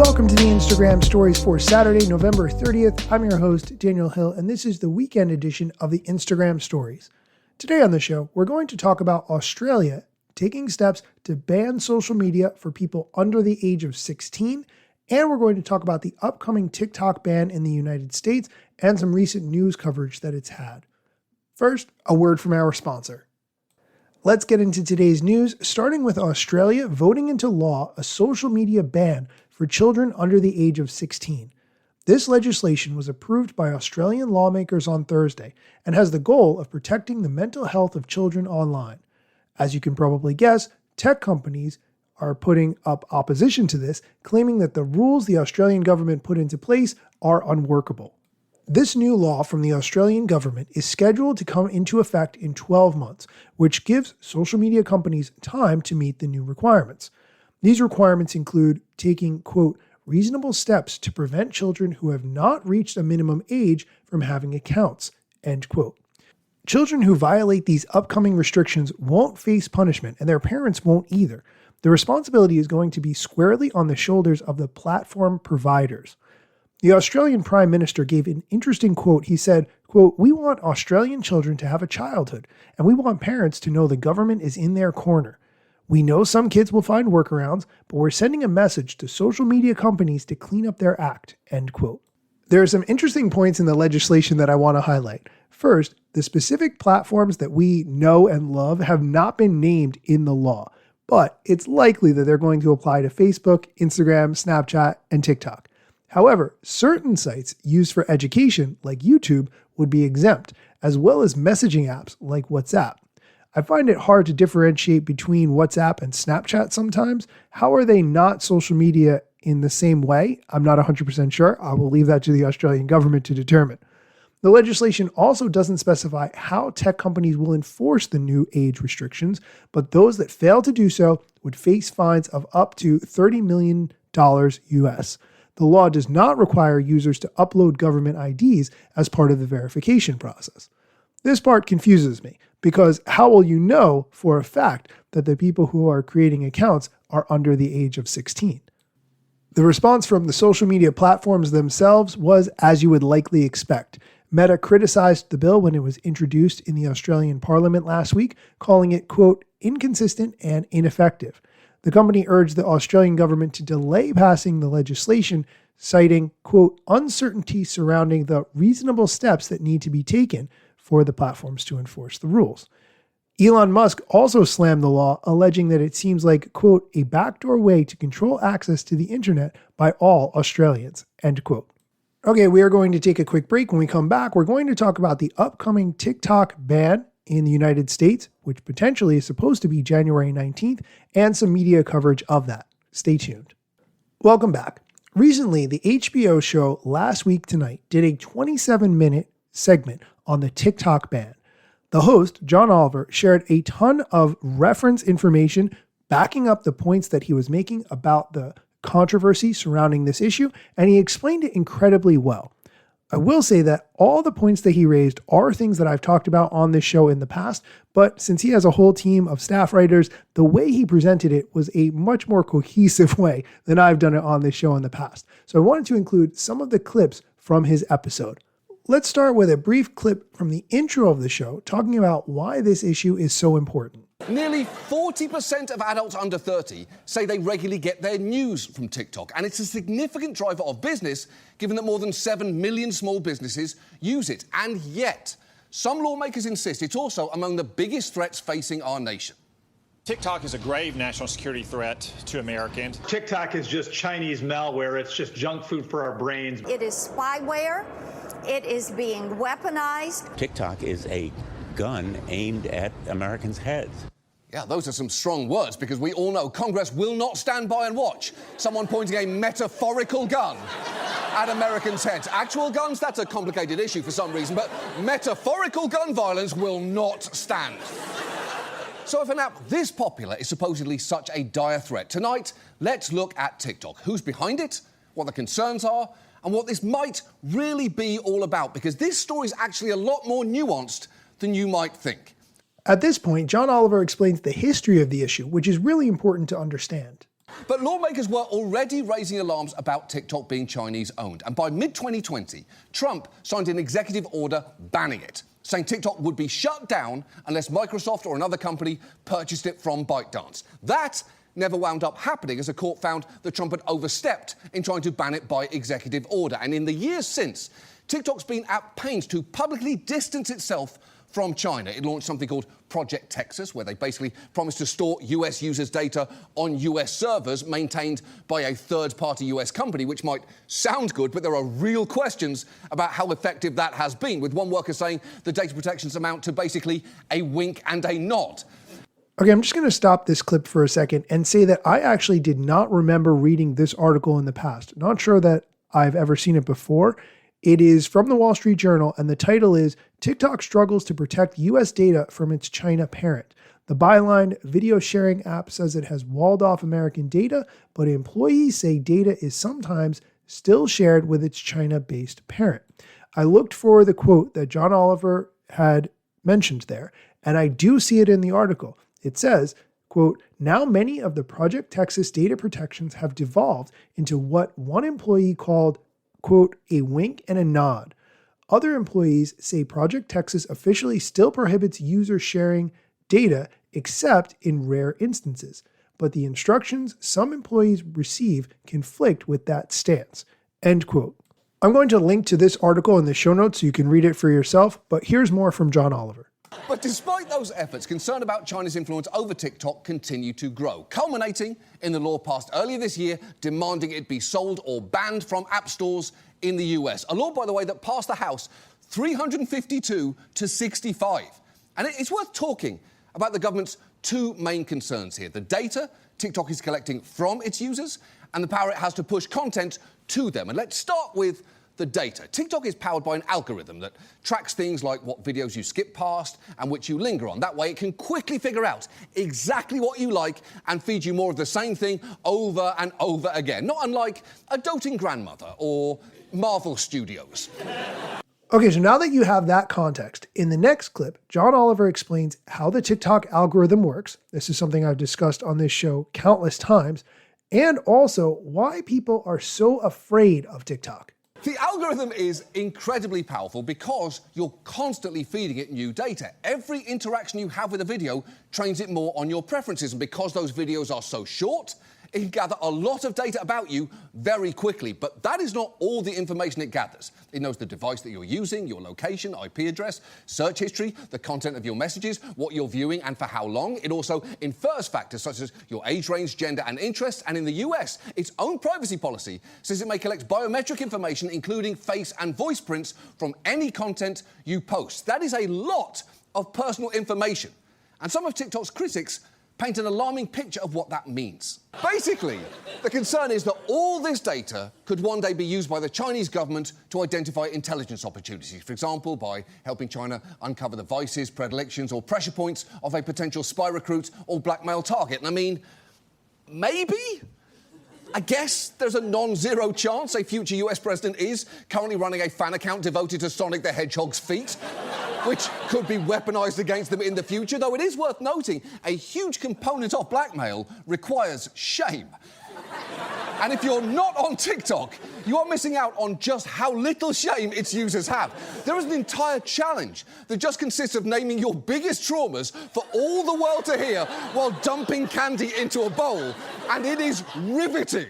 Welcome to the Instagram Stories for Saturday, November 30th. I'm your host, Daniel Hill, and this is the weekend edition of the Instagram Stories. Today on the show, we're going to talk about Australia taking steps to ban social media for people under the age of 16, and we're going to talk about the upcoming TikTok ban in the United States and some recent news coverage that it's had. First, a word from our sponsor. Let's get into today's news, starting with Australia voting into law a social media ban for children under the age of 16. This legislation was approved by Australian lawmakers on Thursday and has the goal of protecting the mental health of children online. As you can probably guess, tech companies are putting up opposition to this, claiming that the rules the Australian government put into place are unworkable. This new law from the Australian government is scheduled to come into effect in 12 months, which gives social media companies time to meet the new requirements. These requirements include taking, quote, reasonable steps to prevent children who have not reached a minimum age from having accounts, end quote. Children who violate these upcoming restrictions won't face punishment, and their parents won't either. The responsibility is going to be squarely on the shoulders of the platform providers. The Australian Prime Minister gave an interesting quote. He said, quote, "We want Australian children to have a childhood, and we want parents to know the government is in their corner. We know some kids will find workarounds, but we're sending a message to social media companies to clean up their act," end quote. There are some interesting points in the legislation that I want to highlight. First, the specific platforms that we know and love have not been named in the law, but it's likely that they're going to apply to Facebook, Instagram, Snapchat, and TikTok. However, certain sites used for education, like YouTube, would be exempt, as well as messaging apps like WhatsApp. I find it hard to differentiate between WhatsApp and Snapchat sometimes. How are they not social media in the same way? I'm not 100% sure. I will leave that to the Australian government to determine. The legislation also doesn't specify how tech companies will enforce the new age restrictions, but those that fail to do so would face fines of up to $30 million US. The law does not require users to upload government IDs as part of the verification process. This part confuses me, because how will you know for a fact that the people who are creating accounts are under the age of 16? The response from the social media platforms themselves was as you would likely expect. Meta criticized the bill when it was introduced in the Australian Parliament last week, calling it, quote, inconsistent and ineffective. The company urged the Australian government to delay passing the legislation, citing, quote, uncertainty surrounding the reasonable steps that need to be taken for the platforms to enforce the rules. Elon Musk also slammed the law, alleging that it seems like, quote, a backdoor way to control access to the internet by all Australians, end quote. Okay, we are going to take a quick break. When we come back, we're going to talk about the upcoming TikTok ban in the United States, which potentially is supposed to be January 19th, and some media coverage of that. Stay tuned. Welcome back. Recently, the HBO show Last Week Tonight did a 27-minute segment on the TikTok ban. The host, John Oliver, shared a ton of reference information backing up the points that he was making about the controversy surrounding this issue, and he explained it incredibly well. I will say that all the points that he raised are things that I've talked about on this show in the past, but since he has a whole team of staff writers, the way he presented it was a much more cohesive way than I've done it on this show in the past. So I wanted to include some of the clips from his episode. Let's start with a brief clip from the intro of the show talking about why this issue is so important. Nearly 40% of adults under 30 say they regularly get their news from TikTok, and it's a significant driver of business given that more than 7 million small businesses use it. And yet, some lawmakers insist it's also among the biggest threats facing our nation. TikTok is a grave national security threat to Americans. TikTok is just Chinese malware. It's just junk food for our brains. It is spyware. It is being weaponized. TikTok is a gun aimed at Americans' heads. Yeah, those are some strong words, because we all know Congress will not stand by and watch someone pointing a metaphorical gun at Americans' heads. Actual guns, that's a complicated issue for some reason, but metaphorical gun violence will not stand. So if an app this popular is supposedly such a dire threat, tonight, let's look at TikTok. Who's behind it, what the concerns are, and what this might really be all about, because this story is actually a lot more nuanced than you might think. At this point, John Oliver explains the history of the issue, which is really important to understand. But lawmakers were already raising alarms about TikTok being Chinese-owned. And by mid-2020, Trump signed an executive order banning it, saying TikTok would be shut down unless Microsoft or another company purchased it from ByteDance. That never wound up happening, as a court found that Trump had overstepped in trying to ban it by executive order. And in the years since, TikTok's been at pains to publicly distance itself from China. It launched something called Project Texas, where they basically promised to store US users' data on US servers maintained by a third-party US company, which might sound good, but there are real questions about how effective that has been, with one worker saying the data protections amount to basically a wink and a nod. Okay, I'm just going to stop this clip for a second and say that I actually did not remember reading this article in the past. Not sure that I've ever seen it before. It is from the Wall Street Journal, and the title is TikTok Struggles to Protect U.S. Data from its China Parent. The byline, video sharing app says it has walled off American data, but employees say data is sometimes still shared with its China-based parent. I looked for the quote that John Oliver had mentioned there, and I do see it in the article. It says, quote, now many of the Project Texas data protections have devolved into what one employee called, quote, a wink and a nod. Other employees say Project Texas officially still prohibits users sharing data except in rare instances, but the instructions some employees receive conflict with that stance, end quote. I'm going to link to this article in the show notes so you can read it for yourself, but here's more from John Oliver. But despite those efforts, concern about China's influence over TikTok continue to grow, culminating in the law passed earlier this year demanding it be sold or banned from app stores in the US. A law, by the way, that passed the House 352 to 65. And it's worth talking about the government's two main concerns here: the data TikTok is collecting from its users and the power it has to push content to them. And let's start with the data. TikTok is powered by an algorithm that tracks things like what videos you skip past and which you linger on. That way it can quickly figure out exactly what you like and feed you more of the same thing over and over again. Not unlike a doting grandmother or Marvel Studios. Okay, so now that you have that context, in the next clip, John Oliver explains how the TikTok algorithm works. This is something I've discussed on this show countless times, and also why people are so afraid of TikTok. The algorithm is incredibly powerful because you're constantly feeding it new data. Every interaction you have with a video trains it more on your preferences, and because those videos are so short, it can gather a lot of data about you very quickly. But that is not all the information it gathers. It knows the device that you're using, your location, IP address, search history, the content of your messages, what you're viewing and for how long. It also infers factors such as your age range, gender and interests. And in the US, its own privacy policy says it may collect biometric information, including face and voice prints, from any content you post. That is a lot of personal information. And some of TikTok's critics paint an alarming picture of what that means. Basically, the concern is that all this data could one day be used by the Chinese government to identify intelligence opportunities, for example, by helping China uncover the vices, predilections, or pressure points of a potential spy recruit or blackmail target. And I mean, maybe? I guess there's a non-zero chance a future US president is currently running a fan account devoted to Sonic the Hedgehog's feet, which could be weaponized against them in the future, though it is worth noting a huge component of blackmail requires shame. And if you're not on TikTok, you are missing out on just how little shame its users have. There is an entire challenge that just consists of naming your biggest traumas for all the world to hear while dumping candy into a bowl, and it is riveting.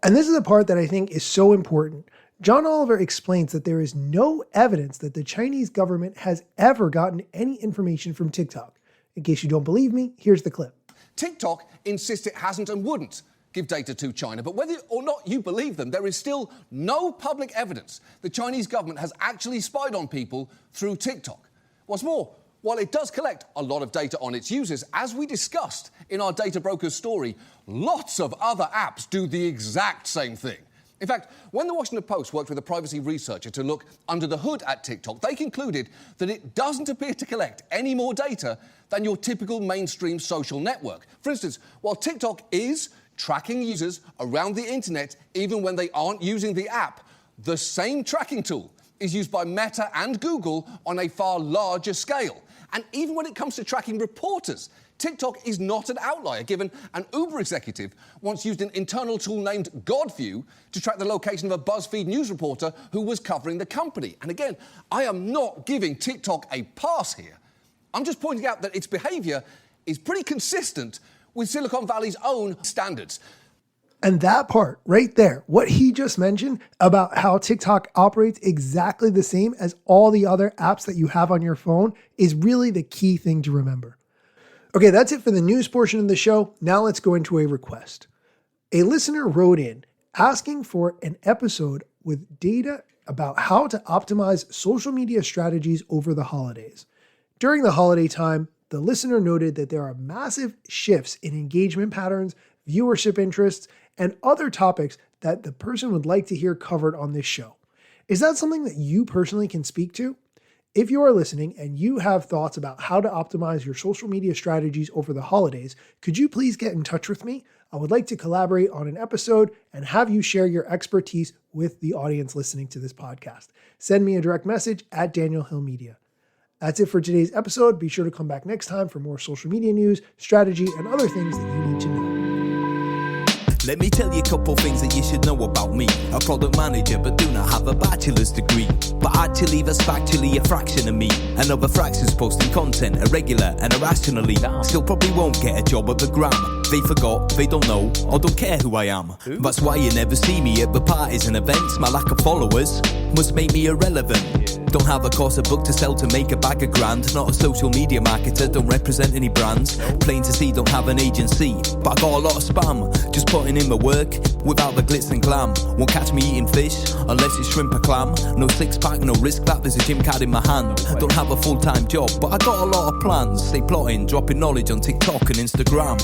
And this is the part that I think is so important. John Oliver explains that there is no evidence that the Chinese government has ever gotten any information from TikTok. In case you don't believe me, here's the clip. TikTok insists it hasn't and wouldn't give data to China, but whether or not you believe them, there is still no public evidence the Chinese government has actually spied on people through TikTok. What's more, while it does collect a lot of data on its users, as we discussed in our Data Brokers story, lots of other apps do the exact same thing. In fact, when the Washington Post worked with a privacy researcher to look under the hood at TikTok, they concluded that it doesn't appear to collect any more data than your typical mainstream social network. For instance, while TikTok is tracking users around the internet even when they aren't using the app, the same tracking tool is used by Meta and Google on a far larger scale. And even when it comes to tracking reporters, TikTok is not an outlier, given an Uber executive once used an internal tool named Godview to track the location of a BuzzFeed news reporter who was covering the company. And again, I am not giving TikTok a pass here. I'm just pointing out that its behaviour is pretty consistent with Silicon Valley's own standards. And that part right there, what he just mentioned about how TikTok operates exactly the same as all the other apps that you have on your phone, is really the key thing to remember. Okay, that's it for the news portion of the show. Now let's go into a request. A listener wrote in asking for an episode with data about how to optimize social media strategies over the holidays. During the holiday time, the listener noted that there are massive shifts in engagement patterns, viewership interests, and other topics that the person would like to hear covered on this show. Is that something that you personally can speak to? If you are listening and you have thoughts about how to optimize your social media strategies over the holidays, could you please get in touch with me? I would like to collaborate on an episode and have you share your expertise with the audience listening to this podcast. Send me a direct message at Daniel Hill Media. That's it for today's episode. Be sure to come back next time for more social media news, strategy, and other things that you need to know. Let me tell you a couple things that you should know about me. A product manager but do not have a bachelor's degree, but actually that's factually a fraction of me. And other fractions posting content irregular and irrationally. Still probably won't get a job at the Gram. They forgot, they don't know, or don't care who I am. That's why you never see me at the parties and events. My lack of followers must make me irrelevant. Don't have a course, a book to sell to make a bag of grand. Not a social media marketer, don't represent any brands. Plain to see, don't have an agency, but I got a lot of spam. Just putting in my work without the glitz and glam. Won't catch me eating fish unless it's shrimp or clam. No six pack, no risk that there's a gym card in my hand. Don't have a full-time job, but I got a lot of plans. Stay plotting, dropping knowledge on TikTok and Instagram.